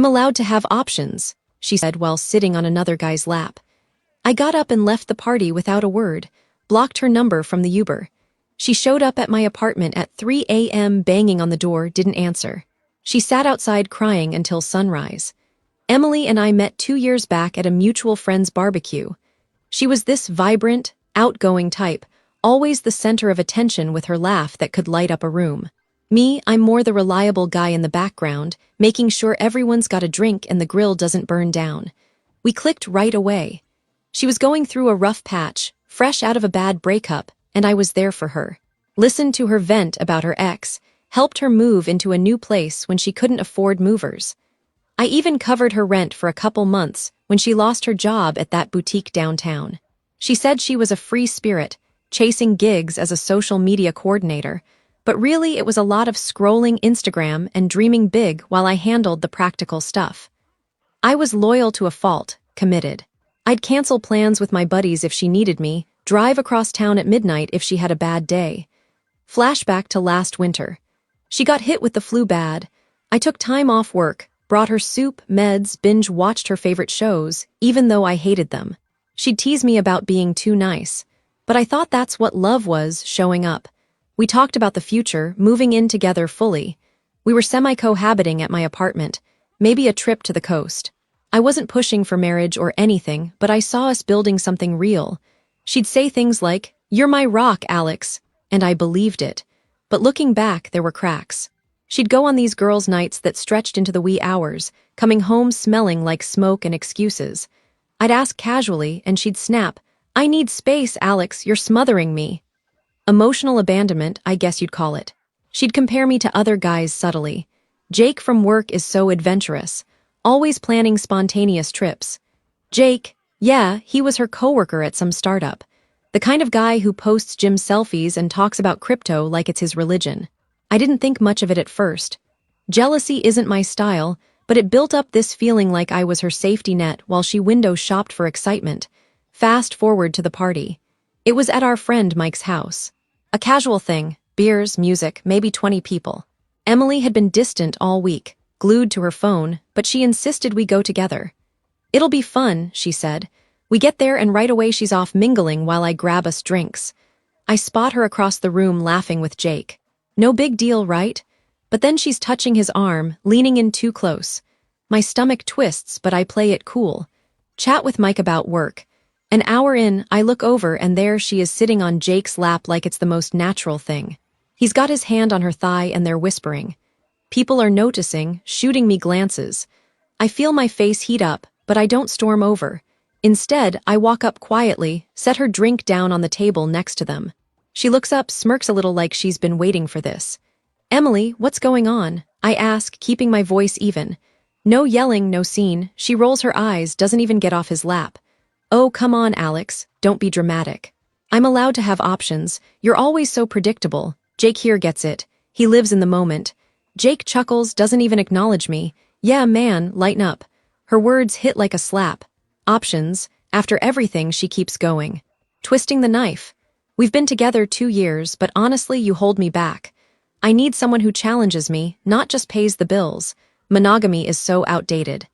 I'm allowed to have options, she said while sitting on another guy's lap. I got up and left the party without a word, blocked her number from the Uber. She showed up at my apartment at 3 a.m. banging on the door, didn't answer. She sat outside crying until sunrise. Emily and I met 2 years back at a mutual friend's barbecue. She was this vibrant, outgoing type, always the center of attention with her laugh that could light up a room. Me, I'm more the reliable guy in the background, making sure everyone's got a drink and the grill doesn't burn down. We clicked right away. She was going through a rough patch, fresh out of a bad breakup, and I was there for her. Listened to her vent about her ex, helped her move into a new place when she couldn't afford movers. I even covered her rent for a couple months when she lost her job at that boutique downtown. She said she was a free spirit, chasing gigs as a social media coordinator, but really it was a lot of scrolling Instagram and dreaming big while I handled the practical stuff. I was loyal to a fault, committed. I'd cancel plans with my buddies if she needed me, drive across town at midnight if she had a bad day. Flashback to last winter. She got hit with the flu bad. I took time off work, brought her soup, meds, binge-watched her favorite shows, even though I hated them. She'd tease me about being too nice. But I thought that's what love was, showing up. We talked about the future, moving in together fully. We were semi-cohabiting at my apartment, maybe a trip to the coast. I wasn't pushing for marriage or anything, but I saw us building something real. She'd say things like, "You're my rock, Alex," and I believed it. But looking back, there were cracks. She'd go on these girls' nights that stretched into the wee hours, coming home smelling like smoke and excuses. I'd ask casually, and she'd snap, "I need space, Alex, you're smothering me." Emotional abandonment, I guess you'd call it. She'd compare me to other guys subtly. Jake from work is so adventurous, always planning spontaneous trips. Jake, yeah, he was her coworker at some startup. The kind of guy who posts gym selfies and talks about crypto like it's his religion. I didn't think much of it at first. Jealousy isn't my style, but it built up this feeling like I was her safety net while she window shopped for excitement. Fast forward to the party. It was at our friend Mike's house. A casual thing, beers, music, maybe 20 people. Emily had been distant all week, glued to her phone, but she insisted we go together. "It'll be fun," she said. We get there and right away she's off mingling while I grab us drinks. I spot her across the room laughing with Jake. No big deal, right? But then she's touching his arm, leaning in too close. My stomach twists, but I play it cool. Chat with Mike about work. An hour in, I look over and there she is sitting on Jake's lap like it's the most natural thing. He's got his hand on her thigh and they're whispering. People are noticing, shooting me glances. I feel my face heat up, but I don't storm over. Instead, I walk up quietly, set her drink down on the table next to them. She looks up, smirks a little like she's been waiting for this. "Emily, what's going on?" I ask, keeping my voice even. No yelling, no scene. She rolls her eyes, doesn't even get off his lap. "Oh, come on, Alex, don't be dramatic. I'm allowed to have options. You're always so predictable." Jake here gets it. He lives in the moment. Jake chuckles, doesn't even acknowledge me. "Yeah, man, lighten up." Her words hit like a slap. Options. After everything, she keeps going. Twisting the knife. We've been together 2 years, but honestly, you hold me back. I need someone who challenges me, not just pays the bills. Monogamy is so outdated.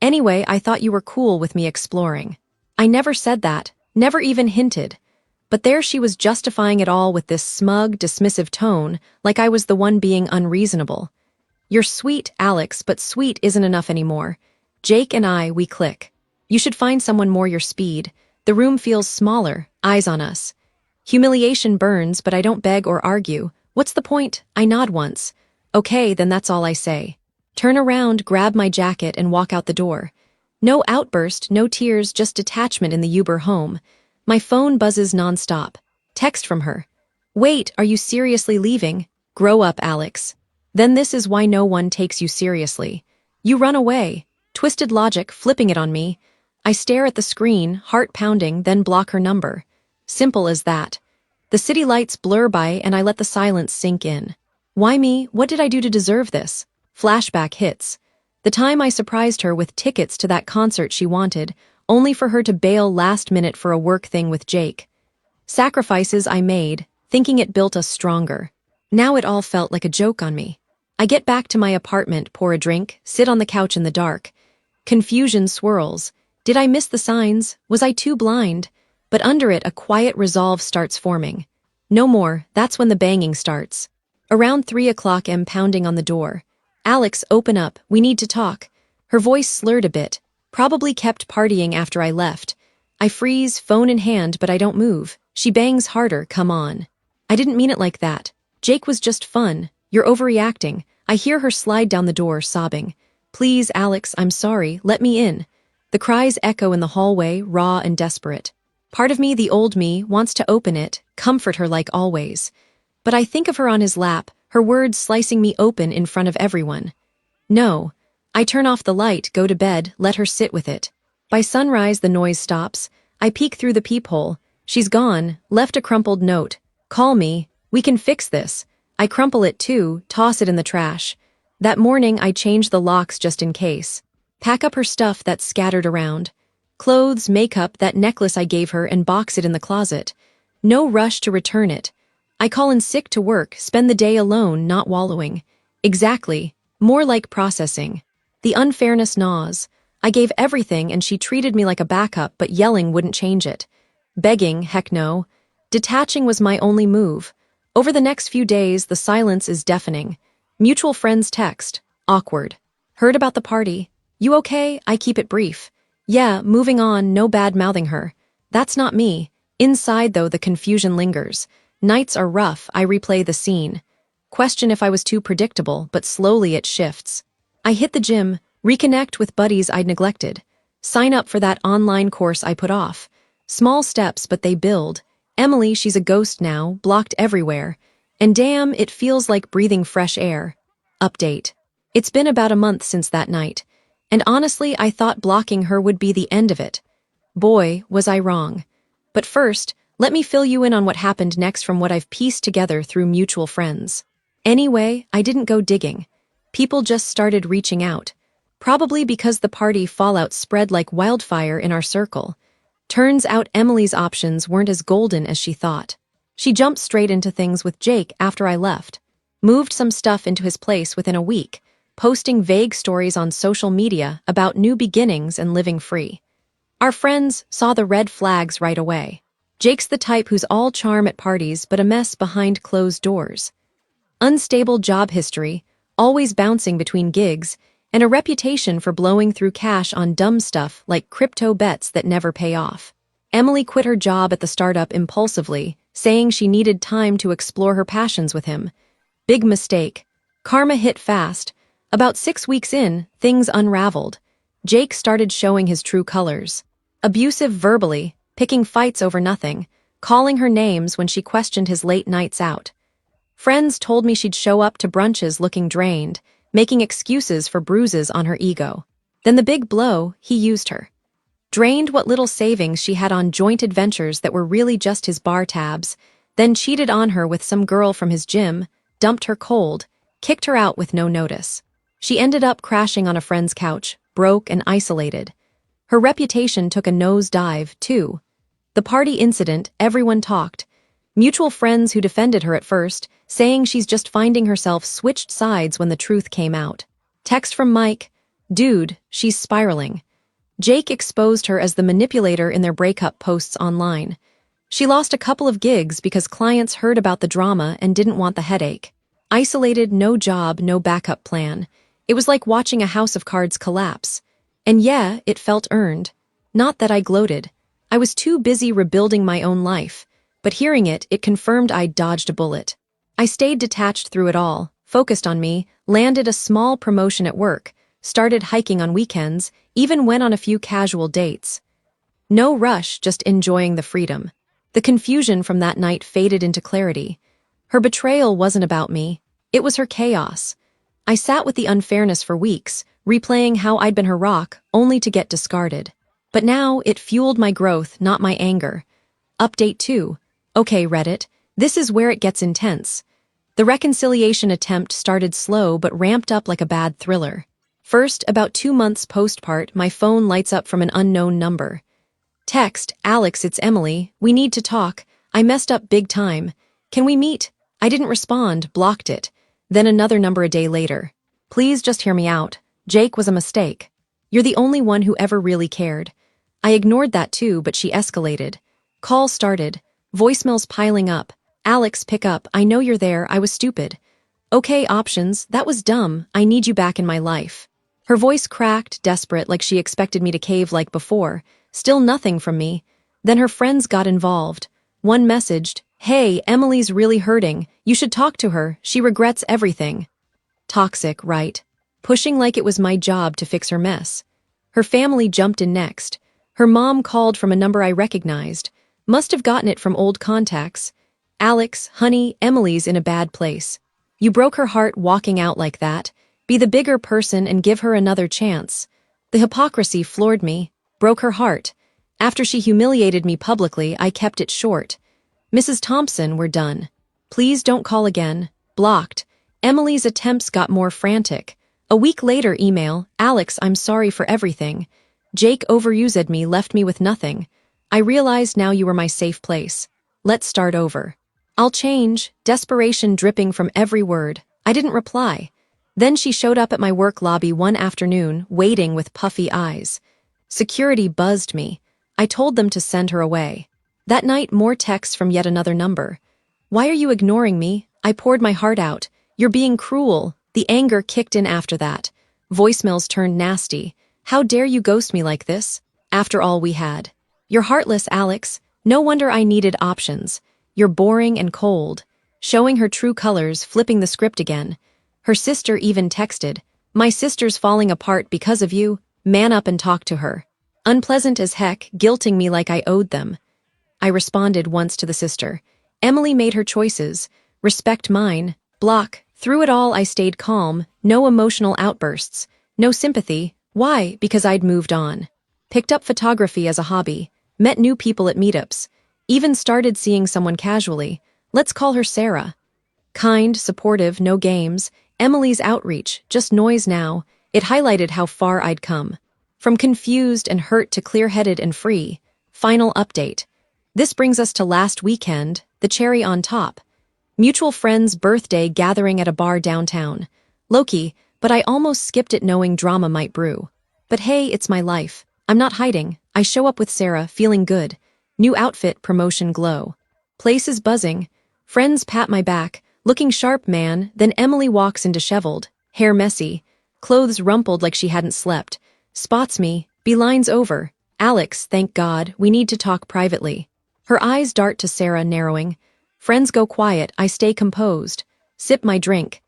Anyway, I thought you were cool with me exploring. I never said that, never even hinted. But there she was justifying it all with this smug, dismissive tone, like I was the one being unreasonable. "You're sweet, Alex, but sweet isn't enough anymore. Jake and I, we click. You should find someone more your speed. The room feels smaller, eyes on us." Humiliation burns, but I don't beg or argue. "What's the point?" I nod once. "Okay, then that's all I say." Turn around, grab my jacket, and walk out the door. No outburst, no tears, just detachment in the Uber home. My phone buzzes nonstop. Text from her. "Wait, are you seriously leaving? Grow up, Alex." Then this is why no one takes you seriously. You run away. Twisted logic, flipping it on me. I stare at the screen, heart pounding, then block her number. Simple as that. The city lights blur by and I let the silence sink in. Why me? What did I do to deserve this? Flashback hits. The time I surprised her with tickets to that concert she wanted, only for her to bail last minute for a work thing with Jake. Sacrifices I made, thinking it built us stronger. Now it all felt like a joke on me. I get back to my apartment, pour a drink, sit on the couch in the dark. Confusion swirls. Did I miss the signs? Was I too blind? But under it, a quiet resolve starts forming. No more, that's when the banging starts. Around 3 o'clock, I'm pounding on the door. Alex, open up, we need to talk. Her voice slurred a bit, probably kept partying after I left. I freeze, phone in hand, but I don't move. She bangs harder, come on. I didn't mean it like that. Jake was just fun. You're overreacting. I hear her slide down the door, sobbing. Please, Alex, I'm sorry, let me in. The cries echo in the hallway, raw and desperate. Part of me, the old me, wants to open it, comfort her like always. But I think of her on his lap, her words slicing me open in front of everyone. No. I turn off the light, go to bed, let her sit with it. By sunrise, the noise stops. I peek through the peephole. She's gone, left a crumpled note. Call me. We can fix this. I crumple it too, toss it in the trash. That morning, I change the locks just in case. Pack up her stuff that's scattered around. Clothes, makeup, that necklace I gave her, and box it in the closet. No rush to return it. I call in sick to work, spend the day alone, not wallowing. Exactly. More like processing. The unfairness gnaws. I gave everything and she treated me like a backup, but yelling wouldn't change it. Begging, heck no. Detaching was my only move. Over the next few days, the silence is deafening. Mutual friends text. Awkward. Heard about the party? You okay? I keep it brief. Yeah, moving on, no bad-mouthing her. That's not me. Inside, though, the confusion lingers. Nights are rough, I replay the scene. Question if I was too predictable, but slowly it shifts. I hit the gym, reconnect with buddies I'd neglected. Sign up for that online course I put off. Small steps, but they build. Emily, she's a ghost now, blocked everywhere. And damn, it feels like breathing fresh air. Update. It's been about a month since that night. And honestly, I thought blocking her would be the end of it. Boy, was I wrong. But first, let me fill you in on what happened next from what I've pieced together through mutual friends. Anyway, I didn't go digging. People just started reaching out. Probably because the party fallout spread like wildfire in our circle. Turns out Emily's options weren't as golden as she thought. She jumped straight into things with Jake after I left. Moved some stuff into his place within a week, posting vague stories on social media about new beginnings and living free. Our friends saw the red flags right away. Jake's the type who's all charm at parties but a mess behind closed doors. Unstable job history, always bouncing between gigs, and a reputation for blowing through cash on dumb stuff like crypto bets that never pay off. Emily quit her job at the startup impulsively, saying she needed time to explore her passions with him. Big mistake. Karma hit fast. About 6 weeks in, things unraveled. Jake started showing his true colors. Abusive verbally, picking fights over nothing, calling her names when she questioned his late nights out. Friends told me she'd show up to brunches looking drained, making excuses for bruises on her ego. Then the big blow, he used her. Drained what little savings she had on joint adventures that were really just his bar tabs, then cheated on her with some girl from his gym, dumped her cold, kicked her out with no notice. She ended up crashing on a friend's couch, broke and isolated. Her reputation took a nosedive, too. The party incident, everyone talked. Mutual friends who defended her at first, saying she's just finding herself switched sides when the truth came out. Text from Mike, dude, she's spiraling. Jake exposed her as the manipulator in their breakup posts online. She lost a couple of gigs because clients heard about the drama and didn't want the headache. Isolated, no job, no backup plan. It was like watching a house of cards collapse. And yeah, it felt earned. Not that I gloated. I was too busy rebuilding my own life. But hearing it, it confirmed I'd dodged a bullet. I stayed detached through it all, focused on me, landed a small promotion at work, started hiking on weekends, even went on a few casual dates. No rush, just enjoying the freedom. The confusion from that night faded into clarity. Her betrayal wasn't about me. It was her chaos. I sat with the unfairness for weeks, replaying how I'd been her rock, only to get discarded. But now, it fueled my growth, not my anger. Update 2. Okay, Reddit, this is where it gets intense. The reconciliation attempt started slow but ramped up like a bad thriller. First, about 2 months postpart, my phone lights up from an unknown number. Text, Alex, it's Emily, we need to talk. I messed up big time. Can we meet? I didn't respond, blocked it. Then another number a day later. Please just hear me out. Jake was a mistake. You're the only one who ever really cared. I ignored that too, but she escalated. Calls started. Voicemails piling up. Alex, pick up. I know you're there. I was stupid. Okay, options. That was dumb. I need you back in my life. Her voice cracked, desperate, like she expected me to cave like before. Still nothing from me. Then her friends got involved. One messaged, "Hey, Emily's really hurting. You should talk to her. She regrets everything." Toxic, right? Pushing like it was my job to fix her mess. Her family jumped in next. Her mom called from a number I recognized. Must have gotten it from old contacts. Alex, honey, Emily's in a bad place. You broke her heart walking out like that. Be the bigger person and give her another chance. The hypocrisy floored me, broke her heart. After she humiliated me publicly, I kept it short. Mrs. Thompson, we're done. Please don't call again. Blocked. Emily's attempts got more frantic. A week later, email, Alex, I'm sorry for everything. Jake overused me, left me with nothing. I realized now you were my safe place. Let's start over. I'll change, desperation dripping from every word. I didn't reply. Then she showed up at my work lobby one afternoon, waiting with puffy eyes. Security buzzed me. I told them to send her away. That night, more texts from yet another number. Why are you ignoring me? I poured my heart out. You're being cruel. The anger kicked in after that. Voicemails turned nasty. How dare you ghost me like this? After all we had. You're heartless, Alex. No wonder I needed options. You're boring and cold. Showing her true colors, flipping the script again. Her sister even texted, my sister's falling apart because of you. Man up and talk to her. Unpleasant as heck, guilting me like I owed them. I responded once to the sister. Emily made her choices. Respect mine. Block. Through it all, I stayed calm. No emotional outbursts. No sympathy. Why? Because I'd moved on. Picked up photography as a hobby. Met new people at meetups. Even started seeing someone casually. Let's call her Sarah. Kind, supportive, no games. Emily's outreach, just noise now. It highlighted how far I'd come. From confused and hurt to clear-headed and free. Final update. This brings us to last weekend, the cherry on top. Mutual friend's birthday gathering at a bar downtown. Low-key, but I almost skipped it knowing drama might brew. But hey, it's my life. I'm not hiding. I show up with Sarah, feeling good. New outfit, promotion glow. Place is buzzing. Friends pat my back. Looking sharp, man. Then Emily walks in disheveled. Hair messy. Clothes rumpled like she hadn't slept. Spots me. Beelines over. Alex, thank God. We need to talk privately. Her eyes dart to Sarah, narrowing. Friends go quiet. I stay composed. Sip my drink.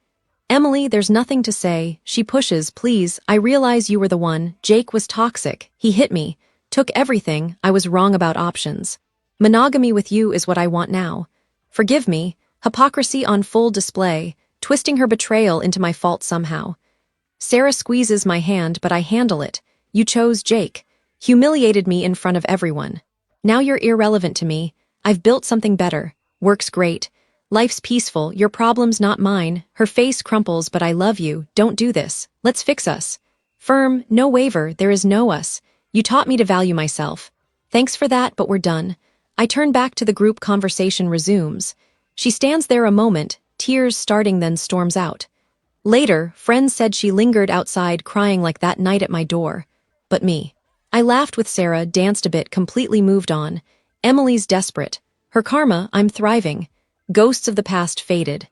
Emily, there's nothing to say. She pushes, please. I realize you were the one. Jake was toxic. He hit me. Took everything. I was wrong about options. Monogamy with you is what I want now. Forgive me. Hypocrisy on full display, twisting her betrayal into my fault somehow. Sarah squeezes my hand, but I handle it. You chose Jake. Humiliated me in front of everyone. Now you're irrelevant to me. I've built something better. Works great. Life's peaceful. Your problem's not mine. Her face crumples, but I love you. Don't do this. Let's fix us. Firm, no waver. There is no us. You taught me to value myself. Thanks for that, but we're done. I turn back to the group. Conversation resumes. She stands there a moment, tears starting, then storms out. Later, friends said she lingered outside crying like that night at my door. But me. I laughed with Sarah, danced a bit, completely moved on. Emily's desperate. Her karma, I'm thriving. Ghosts of the past faded.